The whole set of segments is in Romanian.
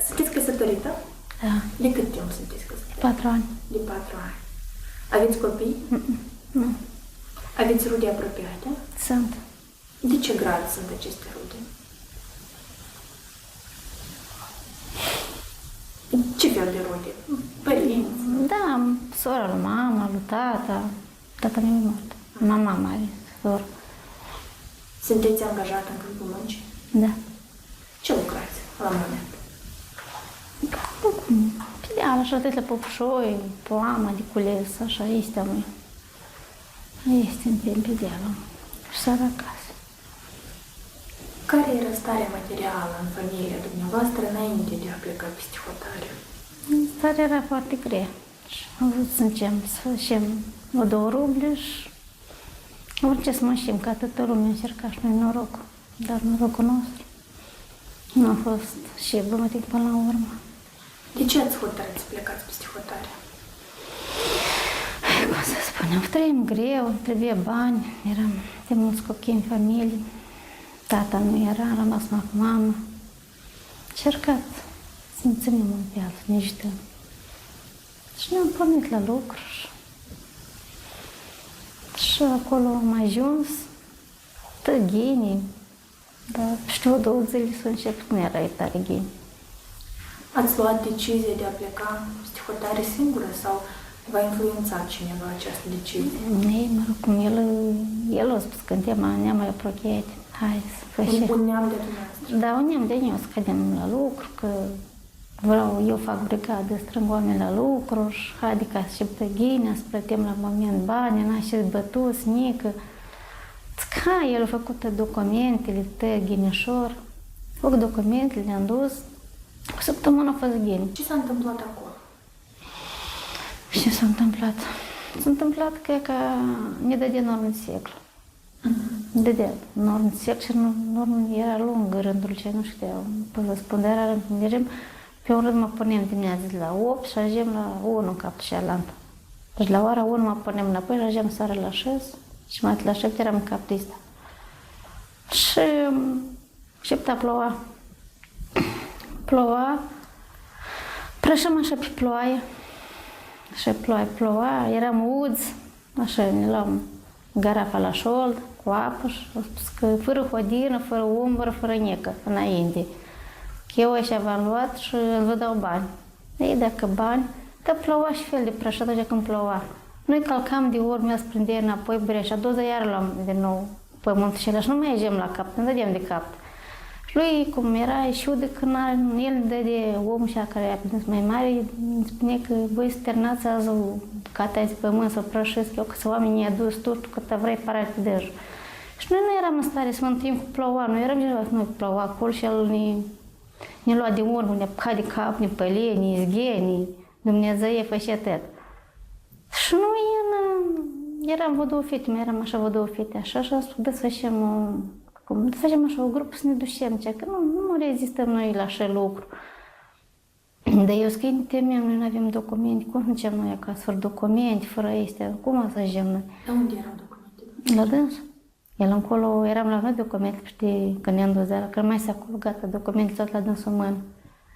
Sunteți căsătorită? Da. De cât timp sunteți căsătorită? 4 ani. De 4 ani. Aveți copii? Nu. Aveți rude apropiate? Sunt. De ce grad sunt aceste rude? Ce fel de rude? Părinți? Da, sora lui mama, lui tata. Tata meu e mort. Mama mare, soră. Sunteți angajată în câmpul muncii? Da. Ce lucrați la moment? Pe deal, așa, atât la popușoi, plama de cules, așa, este a mea. Este în timp pe dealul. Și seara acasă. Care era starea materială în familia dumneavoastră înainte de a pleca peste hotare? Starea era foarte grea. Și am vrut să încep să facem o 2 ruble și orice să mășim, ca toată lumea încerca și noi norocul. Dar norocul nostru nu a fost și blămătic până la urmă. De ce ați hotărât să plecați peste hotare? Cum să spunem, trăim greu, trebuie bani, eram de mulți copii în familie, tata nu era, am rămas numai cu mama. Încercat să ne ținem în viață, ne ajutăm. Și ne-am pornit la lucru și acolo am ajuns, tăghinii, dar știu 2 zile să încep, nu era tare ghini. Ați luat decizia de a pleca peste hotare singură sau v-a influențat cineva această decizie? Ei, mă rog, cum el a spus că în tema ne-am mai apropiat, hai să facem. Un neam de dumneavoastră? Da, un neam de noi să cădem la lucru, că vreau, eu fac brigadă, strâng oameni la lucru și haide ca și tăghine, să plătim la moment bani, n-a și bătuți, nică. Ca el a făcut documentele, ghinișor, fac documentele, le-am dus, o săptămână a fost ghini. Ce s-a întâmplat acolo? Ce s-a întâmplat? S-a întâmplat că ne dădea normă de seclu. Dădea normă de seclu și normă era lungă rândul ce nu știau. Păi vă spun, dar era mergem, pe un rând mă punem dimineața de la 8 și ajungem la 1 în capul și alantă. Deci la ora 1 mă punem înapoi și ajungem seara la 6 și mai la 7 eram în capul ăsta. Și șepta ploua. Ploua, prășăm așa pe ploaie. Și ploua, eram uzi, așa ne luam garafa la șold, cu apă și au spus că fără hodină, fără umbră, fără necă, înainte. Că eu așa v-am luat și vă dau bani. Ei, dacă bani, că ploua și fel de prășat așa când ploua. Noi calcam de ori, mi-a sprindea înapoi breșa, a doua zi iar luam din nou pământul și nu mai ieșim la cap, ne dădeam de cap. Și lui, cum era șiu de când el îmi dă de omul ăștia care a prins mai mare, îmi spune că voi să terminați azi o bucată de pământ, să o prășesc eu, că să oamenii i-a dus tu, că te vrei parat de dăj. Și noi nu eram în stare să mă întâlnim cu ploua, noi eram cineva cu noi cu ploua acolo și el ne lua de urmă, ne apuca de cap, ne pălie, ne izghie, Dumnezeu făcea tot. Și noi eram vă 2 fete, mai eram așa vă 2 fete, așa și am spus să facem așa o grupă să ne ducem, că nu rezistăm noi la așa lucru. Dar eu zic că ne temem, noi nu avem documente, cum să zicem noi acasă, fără documente, fără astea, cum să zicem noi? De unde erau documentele? La dâns. El încolo, eram la noi documente, știi, când ne-am dus, că mai se acolo, gata, documentele tot la dânsul în mână.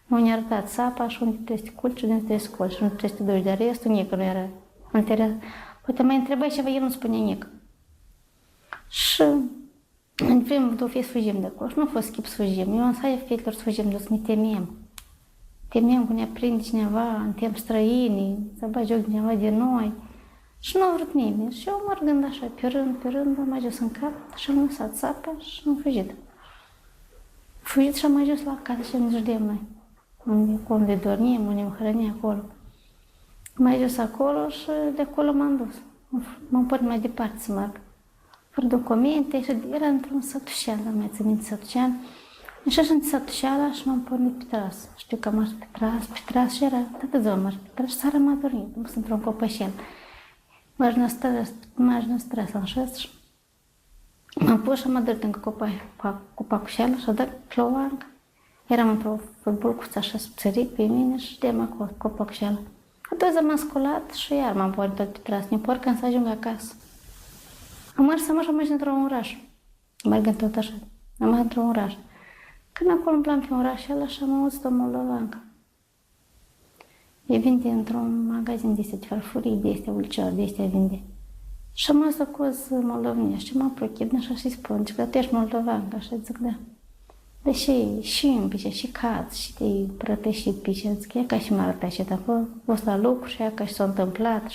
Nu ne-a arătat sapa și unde trebuie să te culci, unde trebuie să te culci, unde trebuie să te duci, dar restul nică nu era. Poate mai întrebai ceva, el nu spunea nică. Și în primul 2 fete să fugim de acolo și nu a fost chip să fugim. Eu am zis, hai fetelor să fugim, să ne temem. Temem că ne aprinde cineva în timp străini, să bagi joc cineva de noi. Și nu a vrut nimeni. Și eu mergând așa, pe rând, am ajuns în cap și am lăsat țapa și am fugit. Fugit și am ajuns la casă și ne judeam noi. Unde dormim, unde mă hrănim acolo. Am ajuns acolo și de acolo m-am dus. M-am pornit mai departe să merg. Fără documente și era într-un sătușean, dar mai țin minte sătușean. Și așa în sătușeala și m-am pornit pe tras. Știu că am mers pe tras și era toată ziua mers pe tras și seara m-a dormit. Am fost într-un copășel. M-aș năstras în șes și m-am pus și m-am dărit încă copacușeala și a dat ploua încă. Eram într-o fătbulcuță așa subțărit pe mine și de-am acolo copacușeala. A doua zi m-am sculat și iar m-am pornit tot pe tras. Ne porc când să ajung acasă. Am mers și am mers într-un oraș. Mergând tot așa. Am mers într-un oraș. Când acolo umblam pe orașul și am auzit o moldovancă. E vinde într-un magazin de astea de farfurii, de astea ulcioare, de astea vinde. Și am auzit o coză moldovenești și mă apropie din așa și spun, că tu ești moldovancă, așa zic, da. Deși și în pice, și cați, și te prătășit pice, zic, e ca și m-a arătat și acolo, o să la lucru și ea ca și s-a întâmplat.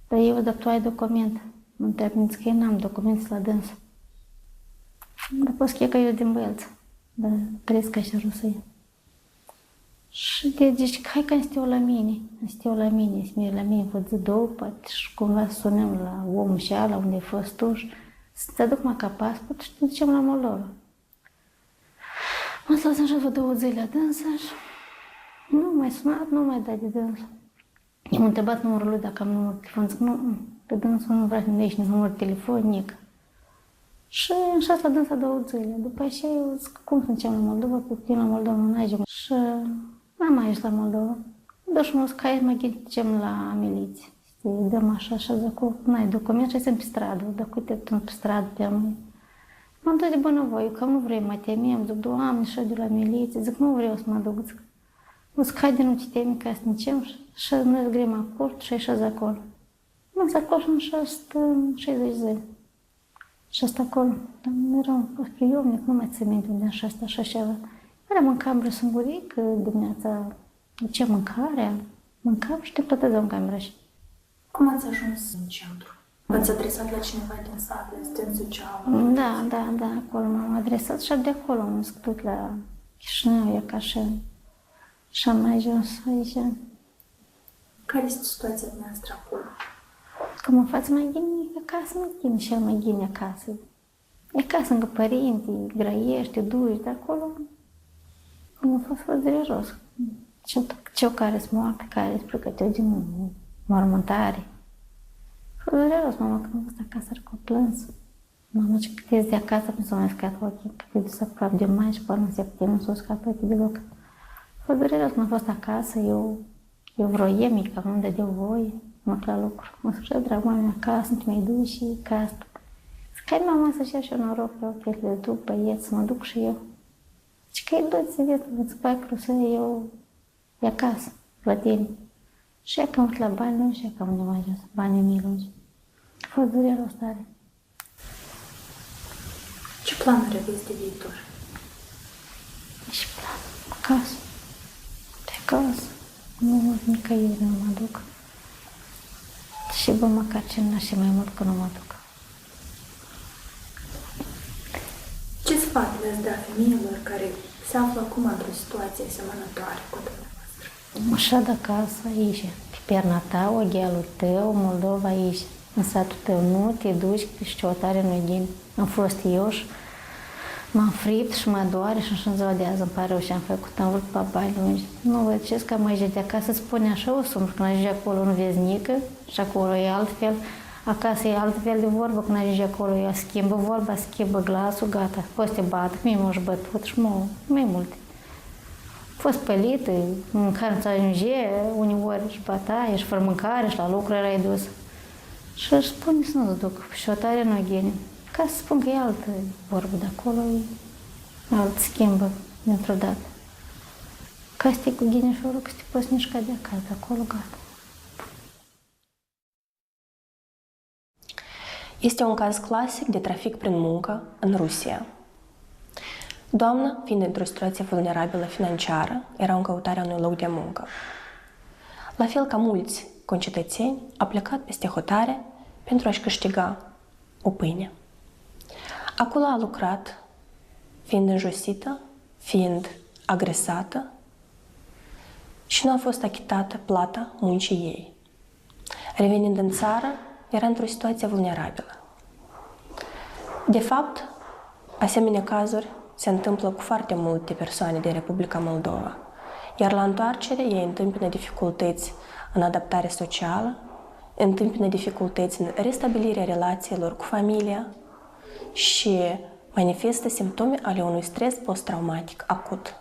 Dar eu, dar tu ai document. Mă întreb, că eu n-am documente la dâns. Dar poți că eu din Bălță, dar trăiesc ca și rusăie. Și zici, hai că stau la mine, să la mine, văd zi două, poate și cumva să sunăm la omul și ala, unde ai fost tu, să-ți aduc mă ca pasport și te ducem la Moldova. M-am stat așa vreo 2 zile la dânsa și nu mai sunat, nu mai dat de dânsa. I-am întrebat numărul lui dacă am număr de telefon, zic, nu, pe dânsul nu vrea să-mi dai nici număr de telefon, nic. Și așa la dânsa 2 zile. După aceea eu zic, cum să încem la Moldova, pe tine la Moldova nu ajung. Și n-am mai ajuns la Moldova. Dar și mă zic, hai mai ghicem la miliție. Îi dăm așa, zic, acolo, n-ai document și sunt pe stradă. Dacă uite, tu pe stradă, pe mine. M-am dus de bunăvoie, că nu vrei mai temem, zic, Doamne, și de la miliție, zic, nu vreau să mă duc, zic, haide, nu te temi, ca să nicem, și noi zgrim acord și așa acolo. Mă zic, acolo și am 60 zile. Și asta acolo, dar eram priomnic, nu mai țin minte unde așa asta, așa ceva. Eram în cameră singurică, dimineața, ducea mâncarea, mâncam și te plătădeam în cameră. Cum ați ajuns în centru? V-ați adresat la cineva din sat, la asistență socială? Da, acolo m-am adresat și de acolo am scătut la Chișinău, e ca și am mai ajuns aici. Care este situația noastră acolo? Că mă fac mai gine acasă, mă gine și mai gine acasă. E acasă încă părinții, grăiești, duci, de acolo nu a fost dureros. Cel care sunt moarte, care îți pregăteau din mormântare. A fost dureros, mama, când am fost acasă, că o plâns. Mama, ce câtezi de acasă, când s-au mai scat ochii, că te dus aproape de mai și până în septembrie nu s-au scat ochii deloc. A fost dureros, când am fost acasă, eu vroiam, mică, nu-mi dădeau voie, mă la lucru. Mă spune, drag, mami, acasă, nu te mai duci și ca asta. Zic, hai, mama, să-și ia și eu noroc pe fetele de tu, băieți, să mă duc și eu. Zic, că-i duți, vietă, îți fac să eu e acasă, la tine. Și ea că am fost la bani lungi și ea că unde am ajuns, banii mii lungi. A fost dureros tare. Ce planuri aveți de viitor? Și plan, acasă, de acasă. Nu, nicăieri nu mă duc. Și bă, măcar ce n-aș și mai mult că nu mă duc. Ce sfat le-ați da femeilor care se află acum într-o situație asemănătoare cu dumneavoastră? Așa de acasă, aici, pe perna ta, oghealul tău, Moldova, aici, în satul tău, nu te duci, că și o tare nu ghini. Am fost eu și m-am fript și mă doare și în ziua de azi îmi pare rău și am făcut, am vrut pe bani lungi. Nu văd ce că am aici de acasă, spune așa o sumă, când ajungi acolo nu vezi nică și acolo e altfel. Acasă e altfel de vorbă, când ajungi acolo ea schimbă vorba, schimbă glasul, gata, poți să te bată, mie m-aș bătut și mai multe. A fost pălită, mâncare nu-ți ajunge, uneori și bătaie și fără mâncare și la lucru erai dus. Și își spune să nu-ți duc și o tare nu ghine. Ca să spun că e altă vorbă de acolo, e alt schimbă dintr-o dată. Ca să te cu ghinișorul, că să te poți mișca de acasă, acolo gata. Este un caz clasic de trafic prin muncă în Rusia. Doamna, fiind într-o situație vulnerabilă financiară, era în căutarea unui loc de muncă. La fel ca mulți concetățeni, a plecat peste hotare pentru a-și câștiga o pâine. Acolo a lucrat, fiind înjosită, fiind agresată și nu a fost achitată plata muncii ei. Revenind în țară, era într-o situație vulnerabilă. De fapt, asemenea cazuri se întâmplă cu foarte multe persoane din Republica Moldova, iar la întoarcere ei întâmpină dificultăți în adaptare socială, întâmpină dificultăți în restabilirea relațiilor cu familia și manifestă simptome ale unui stres post-traumatic acut.